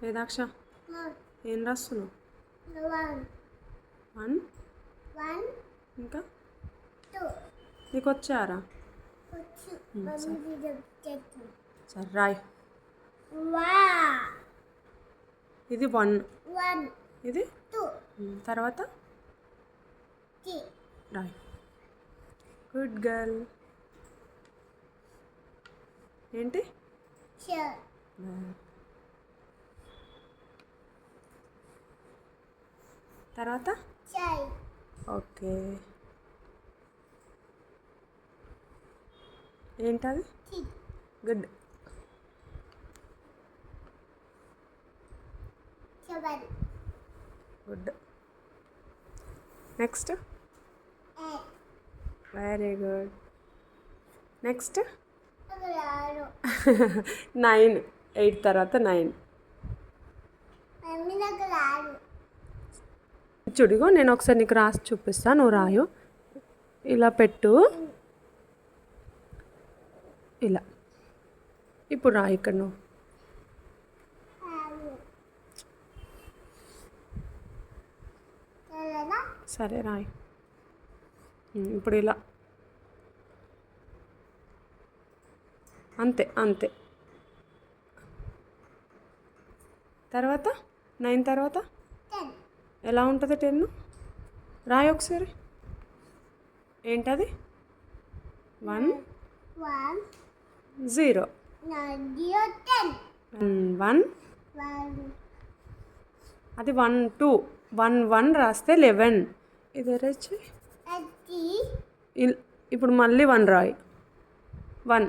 వేదాక్ష ఏం రాస్తున్నావు? 1 ఇంకా 2 నీకు వచ్చారా? సరే రాయ్. ఇది 1, ఇది 2 తర్వాత 3 రాయ్. Good girl. ఏంటి? తర్వాత ఓకే. ఏంటది? Good. Good. Next. Very good. Next 9. 8 తర్వాత 9. చూడిగో నేను ఒకసారి నీకు రాసి చూపిస్తా, నువ్వు రాయు. ఇలా పెట్టు, ఇలా. ఇప్పుడు రాయి ఇక్కడ నువ్వు. సరే రాయి. ఇప్పుడు ఇలా అంతే అంతే. తర్వాత 9 తర్వాత ఎలా ఉంటుంది? 10 రాయి ఒకసారి. ఏంటది? 1 0 1 అది 1 2 1 1 రాస్తే 11. ఇది ఎరేజ్. ఇప్పుడు మళ్ళీ 1 రాయి. 1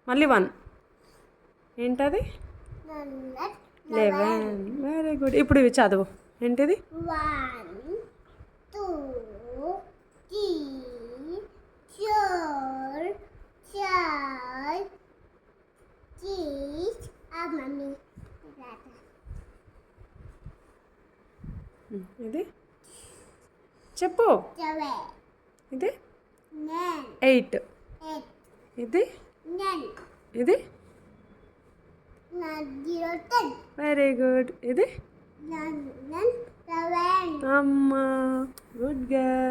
మళ్ళీ 1 ఏంటది? 11. Very good. ఇప్పుడు ఇవి చదువు. ఏంటిది? 1 2 3 4 5 6 మమ్మీ ఇది చెప్పు. ఇది 8. ఇది ఇది వెరీ గుడ్. ఇది అమ్మా గుడ్ గర్ల్.